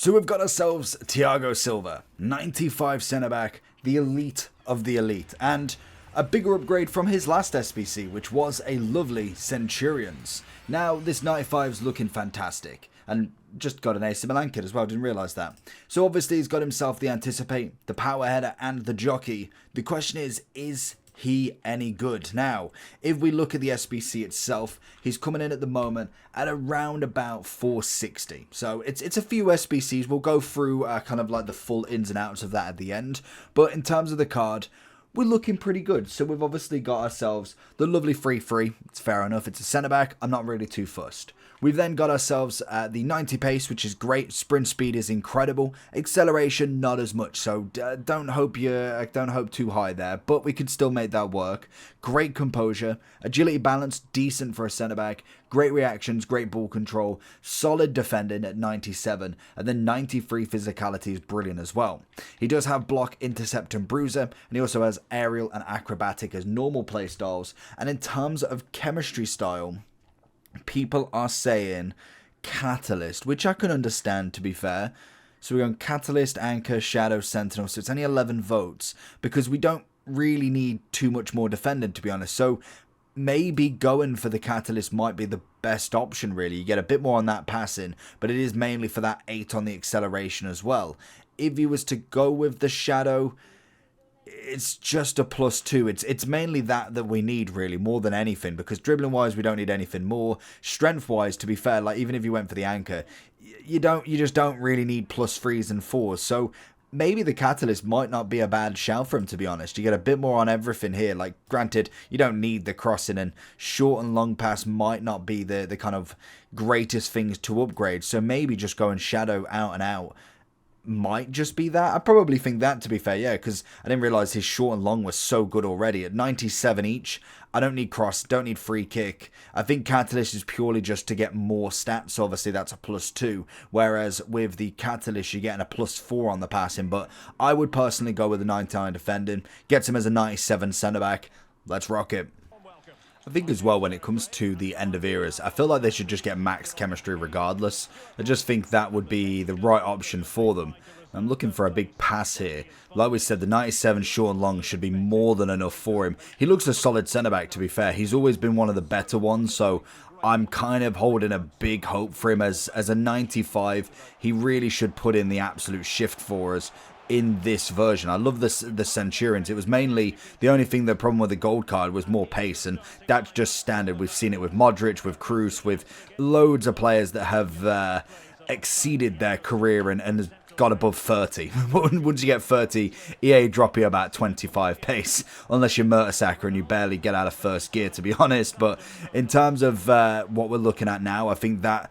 So we've got ourselves Thiago Silva, 95 centre-back, the elite of the elite, and a bigger upgrade from his last SBC, which was a lovely Centurions. Now, this 95's looking fantastic, and just got an AC Milan kit as well, didn't realise that. So obviously he's got himself the Anticipate, the Power Header, and the Jockey. The question is he any good? Now, if we look at the SBC itself, he's coming in at the moment at around about 460. So it's a few SBCs. We'll go through kind of like the full ins and outs of that at the end. But in terms of the card, we're looking pretty good. So we've obviously got ourselves the lovely 3-3. It's fair enough. It's a centre-back. I'm not really too fussed. We've then got ourselves the 90 pace, which is great. Sprint speed is incredible. Acceleration, not as much. So don't hope too high there, but we can still make that work. Great composure, agility balance, decent for a centre back. Great reactions, great ball control, solid defending at 97, and then 93 physicality is brilliant as well. He does have block, intercept, and bruiser, and he also has aerial and acrobatic as normal play styles. And in terms of chemistry style, people are saying Catalyst, which I can understand, to be fair. So we're going Catalyst, Anchor, Shadow, Sentinel. So it's only 11 votes because we don't really need too much more defending, to be honest. So maybe going for the Catalyst might be the best option, really. You get a bit more on that passing, but it is mainly for that 8 on the acceleration as well. If he was to go with the Shadow, it's just a +2. It's mainly that we need, really, more than anything, because dribbling wise we don't need anything more. Strength wise, to be fair, like even if you went for the Anchor, you just don't really need +3s and 4s. So maybe the Catalyst might not be a bad shout for him, to be honest. You get a bit more on everything here. Like, granted, you don't need the crossing, and short and long pass might not be the kind of greatest things to upgrade. So maybe just going Shadow out and out might just be that. I probably think that, to be fair, yeah, because I didn't realise his short and long was so good already. At 97 each, I don't need cross, don't need free kick. I think Catalyst is purely just to get more stats. Obviously, that's a +2, whereas with the Catalyst, you're getting a +4 on the passing. But I would personally go with the 99 defending. Gets him as a 97 centre-back. Let's rock it. I think as well, when it comes to the end of eras, I feel like they should just get max chemistry regardless. I just think that would be the right option for them. I'm looking for a big pass here. Like we said, the 97 short and long should be more than enough for him. He looks a solid centre-back, to be fair. He's always been one of the better ones, so I'm kind of holding a big hope for him as a 95. He really should put in the absolute shift for us in this version. I love the Centurions. It was mainly the only thing, the problem with the gold card was more pace, and that's just standard. We've seen it with Modric, with Kroos, with loads of players that have exceeded their career and got above 30. Once you get 30, EA drop you about 25 pace, unless you're Mertesacker and you barely get out of first gear, to be honest. But in terms of what we're looking at now, I think that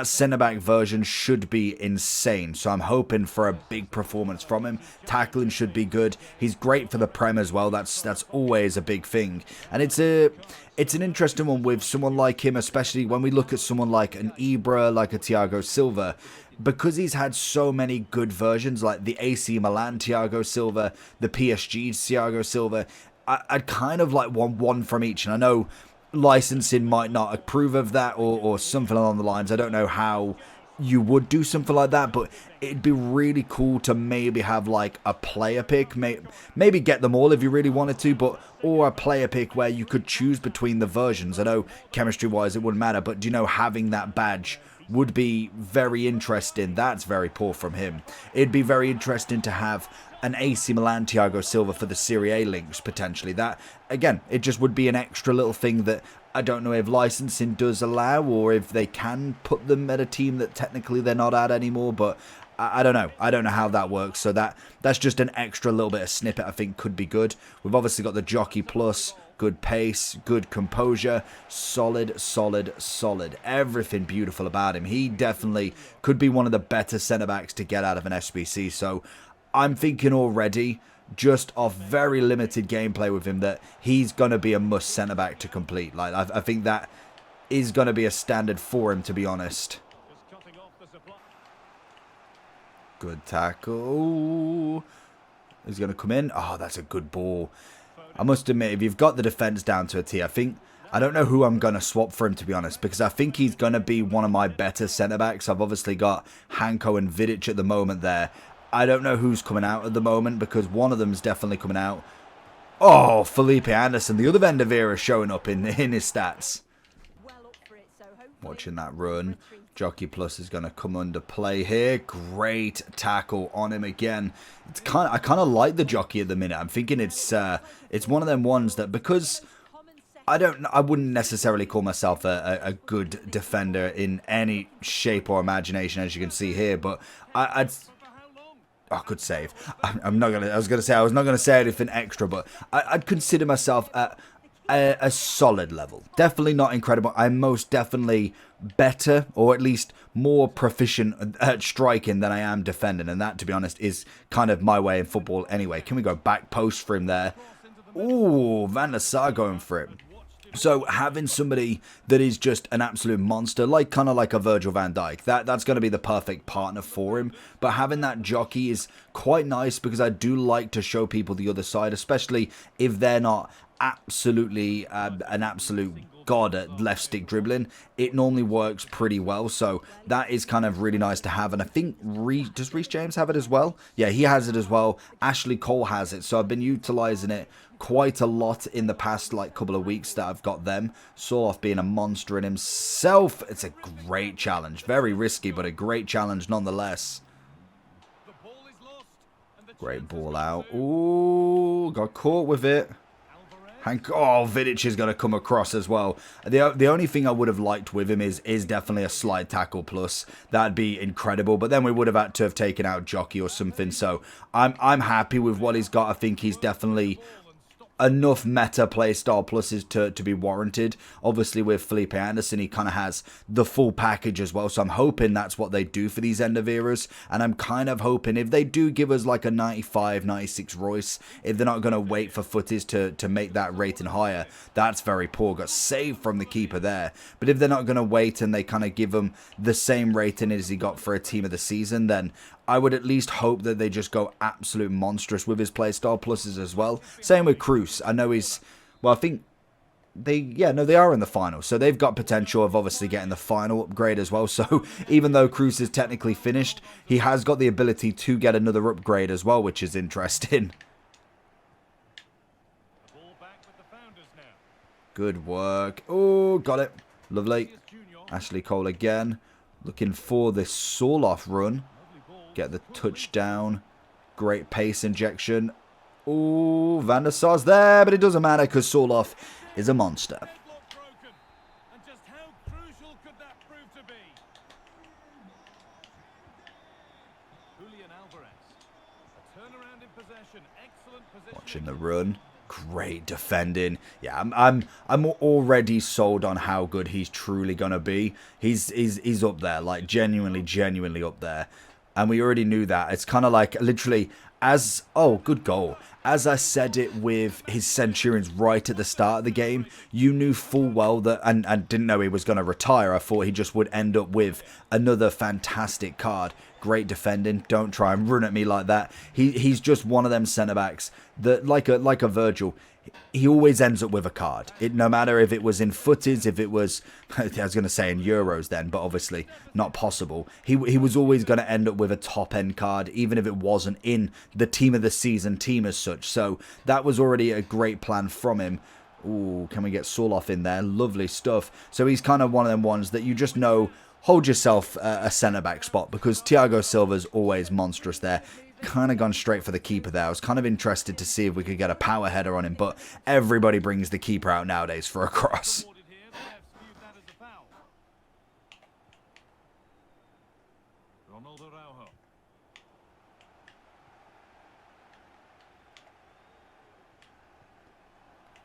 centre-back version should be insane. So I'm hoping for a big performance from him. Tackling should be good. He's great for the Prem as well. That's always a big thing. And it's an interesting one with someone like him, especially when we look at someone like an Ibra, like a Thiago Silva, because he's had so many good versions, like the AC Milan Thiago Silva, the PSG Thiago Silva. I'd kind of like want one from each, and I know licensing might not approve of that or something along the lines. I don't know how you would do something like that, but it'd be really cool to maybe have like a player pick, maybe get them all if you really wanted to, but or a player pick where you could choose between the versions. I know chemistry wise it wouldn't matter, but do you know, having that badge would be very interesting. That's very poor from him. It'd be very interesting to have an AC Milan Thiago Silva for the Serie A links, potentially. That, again, it just would be an extra little thing that I don't know if licensing does allow, or if they can put them at a team that technically they're not at anymore, but I don't know. I don't know how that works. So that's just an extra little bit of snippet I think could be good. We've obviously got the Jockey Plus. Good pace, good composure, solid. Everything beautiful about him. He definitely could be one of the better centre-backs to get out of an SBC. So I'm thinking already, just off very limited gameplay with him, that he's going to be a must centre-back to complete. Like I think that is going to be a standard for him, to be honest. Good tackle. He's going to come in. Oh, that's a good ball. I must admit, if you've got the defence down to a T, I think I don't know who I'm going to swap for him, to be honest, because I think he's going to be one of my better centre-backs. I've obviously got Hanko and Vidic at the moment there. I don't know who's coming out at the moment, because one of them is definitely coming out. Oh, Felipe Anderson, the other Vendavera showing up in his stats. Watching that run. Jockey Plus is going to come under play here. Great tackle on him again. I kind of like the Jockey at the minute. I'm thinking it's one of them ones that, because I wouldn't necessarily call myself a good defender in any shape or imagination, as you can see here, but I could save. I'm not gonna. I was not gonna say anything extra, but I'd consider myself at a solid level. Definitely not incredible. I'm most definitely better, or at least more proficient at striking than I am defending, and that, to be honest, is kind of my way in football anyway. Can we go back post for him there? Ooh, Van der Sar going for him. So having somebody that is just an absolute monster, kind of like a Virgil van Dijk, that's going to be the perfect partner for him. But having that Jockey is quite nice, because I do like to show people the other side, especially if they're not absolutely an absolute god at left stick dribbling. It normally works pretty well, so that is kind of really nice to have. And I think does Reece James have it as well? Yeah, he has it as well. Ashley Cole has it, so I've been utilizing it quite a lot in the past couple of weeks that I've got them. Soloff being a monster in himself. It's a great challenge, very risky, but a great challenge nonetheless. Great ball out. Ooh, got caught with it. Oh, Vidic is going to come across as well. The only thing I would have liked with him is definitely a slide tackle plus. That'd be incredible. But then we would have had to have taken out Jockey or something. So I'm happy with what he's got. I think he's definitely enough meta playstyle pluses to be warranted. Obviously with Felipe Anderson, he kind of has the full package as well, so I'm hoping that's what they do for these end of eras. And I'm kind of hoping if they do give us like a 95 96 Royce, if they're not going to wait for footies to make that rating higher. That's very poor. Got saved from the keeper there. But if they're not going to wait and they kind of give him the same rating as he got for a team of the season, then I would at least hope that they just go absolute monstrous with his playstyle pluses as well. Same with Cruz. I know he's, well, I think they are in the final. So they've got potential of obviously getting the final upgrade as well. So even though Cruz is technically finished, he has got the ability to get another upgrade as well, which is interesting. Good work. Oh, got it. Lovely. Ashley Cole again. Looking for this Soloff run. Get the touchdown. Great pace injection. Ooh, Van der Sar's there, but it doesn't matter because Soloff is a monster. Watching the run. Great defending. Yeah, I'm already sold on how good he's truly gonna be. He's up there, like genuinely up there. And we already knew that. It's kind of like literally good goal. As I said it with his Centurions right at the start of the game, you knew full well that, and didn't know he was going to retire. I thought he just would end up with another fantastic card. Great defending. Don't try and run at me like that. He's just one of them centre-backs that, like a Virgil, he always ends up with a card. No matter if it was in footies, if it was, I was going to say in Euros then, but obviously not possible. He was always going to end up with a top-end card, even if it wasn't in the team of the season team as such. So that was already a great plan from him. Ooh, can we get Soloff in there? Lovely stuff. So he's kind of one of them ones that you just know, hold yourself a centre-back spot, because Thiago Silva's always monstrous there. Kind of gone straight for the keeper there. I was kind of interested to see if we could get a power header on him, but everybody brings the keeper out nowadays for a cross.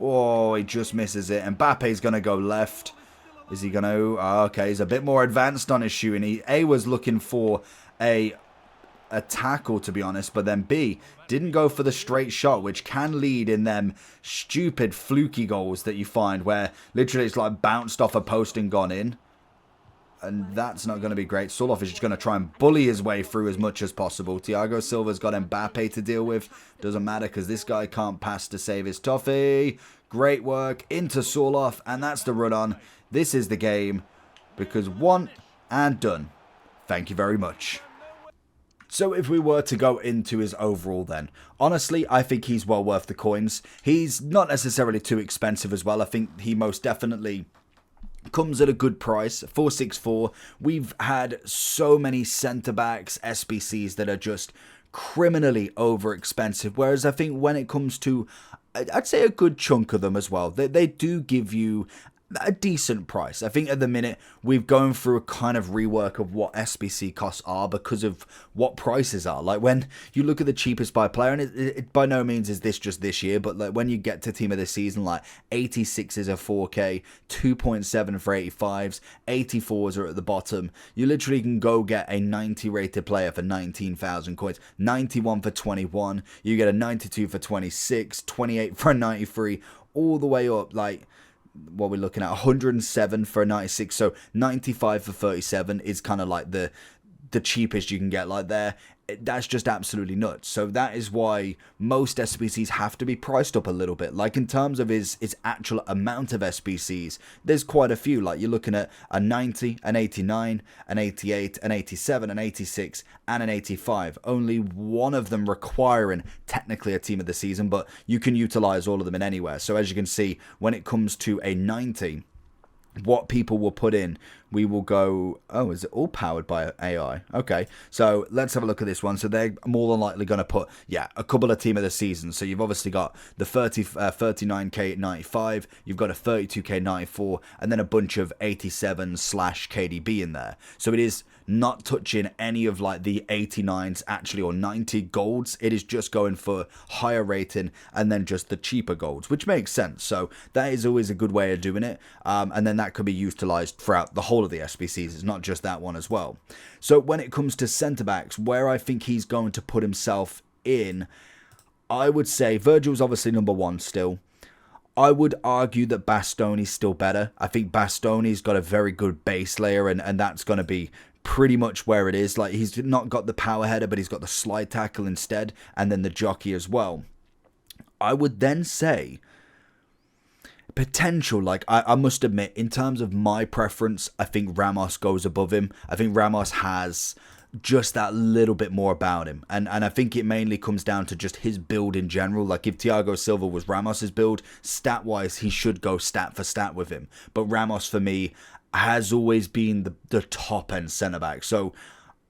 Oh, he just misses it. Mbappe's going to go left. Is he going to? Oh, okay, he's a bit more advanced on his shooting. He was looking for a tackle, to be honest, but then B didn't go for the straight shot, which can lead in them stupid fluky goals that you find where literally it's like bounced off a post and gone in, and that's not going to be great. Soloff is just going to try and bully his way through as much as possible. Thiago Silva's got Mbappe to deal with. Doesn't matter because this guy can't pass to save his toffee. Great work into Soloff, and that's the run on. This is the game, because one and done. Thank you very much. So if we were to go into his overall then, honestly, I think he's well worth the coins. He's not necessarily too expensive as well. I think he most definitely comes at a good price, 464. We've had so many centre-backs, SBCs that are just criminally over expensive, whereas I think when it comes to, I'd say a good chunk of them as well, they do give you a decent price. I think at the minute we've gone through a kind of rework of what SBC costs are because of what prices are. Like when you look at the cheapest by player, and it by no means is this just this year, but like when you get to team of the season, like 86s are 4k, 2.7 for 85s, 84s are at the bottom. You literally can go get a 90 rated player for 19,000 coins, 91 for 21, you get a 92 for 26, 28 for a 93, all the way up. Like what we're looking at, 107 for a 96, so 95 for 37 is kind of like the cheapest you can get. Like there, that's just absolutely nuts. So that is why most SBCs have to be priced up a little bit. Like in terms of its actual amount of SBCs, there's quite a few. Like you're looking at a 90, an 89, an 88, an 87, an 86, and an 85. Only one of them requiring technically a team of the season, but you can utilize all of them in anywhere. So as you can see, when it comes to a 90, what people will put in, we will go, oh, is it all powered by AI? Okay, so let's have a look at this one. So they're more than likely going to put, yeah, a couple of team of the season. So you've obviously got the 39k 95, you've got a 32k 94, and then a bunch of 87 / KDB in there. So it is not touching any of like the 89s actually, or 90 golds. It is just going for higher rating and then just the cheaper golds, which makes sense. So that is always a good way of doing it, and then that could be utilized throughout the whole of the SBCs. It's not just that one as well. So when it comes to centre backs, where I think he's going to put himself in, I would say Virgil's obviously number one still. I would argue that Bastoni's still better. I think Bastoni's got a very good base layer, and that's going to be pretty much where it is. Like he's not got the power header, but he's got the slide tackle instead, and then the jockey as well. I would then say potential, like I must admit, in terms of my preference, I think Ramos goes above him. I think Ramos has just that little bit more about him, and I think it mainly comes down to just his build in general. Like if Thiago Silva was Ramos's build, stat wise he should go stat for stat with him, but Ramos for me has always been the top end centre back. So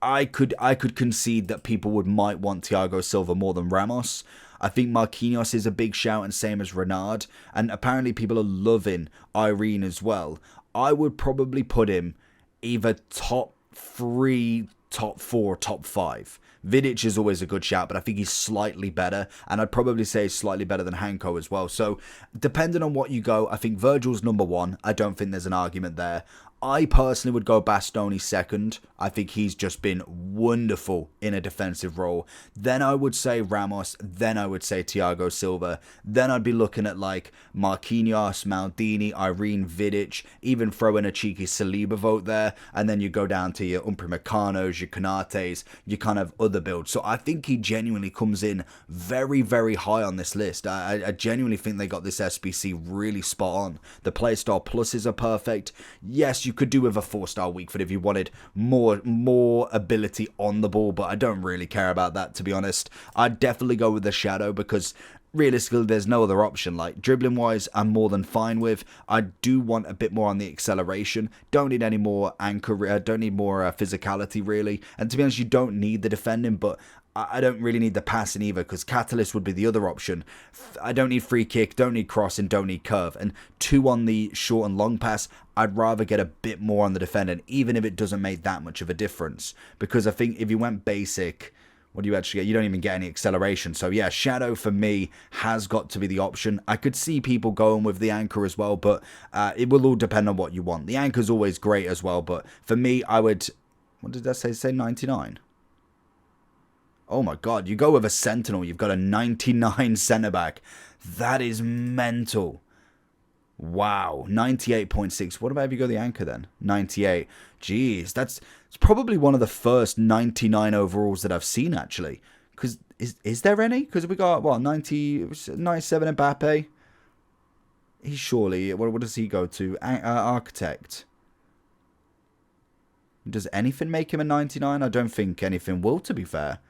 I could concede that people might want Thiago Silva more than Ramos. I think Marquinhos is a big shout, and same as Renard, and apparently people are loving Irene as well. I would probably put him either top 3, top 4, top 5. Vidic is always a good shout, but I think he's slightly better, and I'd probably say slightly better than Hanko as well. So depending on what you go, I think Virgil's number one. I don't think there's an argument there. I personally would go Bastoni second. I think he's just been wonderful in a defensive role. Then I would say Ramos. Then I would say Thiago Silva. Then I'd be looking at like Marquinhos, Maldini, Irene, Vidic, even throw in a cheeky Saliba vote there. And then you go down to your Upamecano's, your Konates, your kind of other builds. So I think he genuinely comes in very, very high on this list. I genuinely think they got this SBC really spot on. The playstyle pluses are perfect. Yes, you could do with a 4-star weak foot if you wanted more ability on the ball, but I don't really care about that, to be honest. I'd definitely go with the Shadow because realistically there's no other option. Like dribbling wise, I'm more than fine with. I do want a bit more on the acceleration. Don't need any more anchor, don't need more physicality really, and to be honest you don't need the defending, but I don't really need the passing either, because Catalyst would be the other option. I don't need free kick, don't need crossing, don't need curve. And 2 on the short and long pass, I'd rather get a bit more on the defending, even if it doesn't make that much of a difference. Because I think if you went basic, what do you actually get? You don't even get any acceleration. So yeah, Shadow for me has got to be the option. I could see people going with the anchor as well, but it will all depend on what you want. The anchor's always great as well, but for me, I would... What did that say? Say 99? Oh my god, you go with a Sentinel, you've got a 99 centre-back. That is mental. Wow, 98.6. What about if you go the anchor then? 98. Jeez, it's probably one of the first 99 overalls that I've seen, actually. Because is there any? Because we got, what, 97 Mbappe? He surely, what does he go to? Architect. Does anything make him a 99? I don't think anything will, to be fair.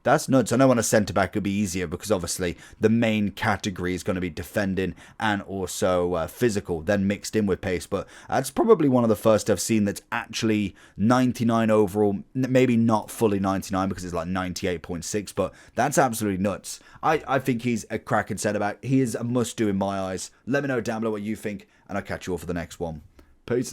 That's nuts. I know on a centre-back it would be easier because obviously the main category is going to be defending and also physical, then mixed in with pace. But that's probably one of the first I've seen that's actually 99 overall. Maybe not fully 99 because it's like 98.6, but that's absolutely nuts. I think he's a cracking centre-back. He is a must-do in my eyes. Let me know down below what you think, and I'll catch you all for the next one. Peace.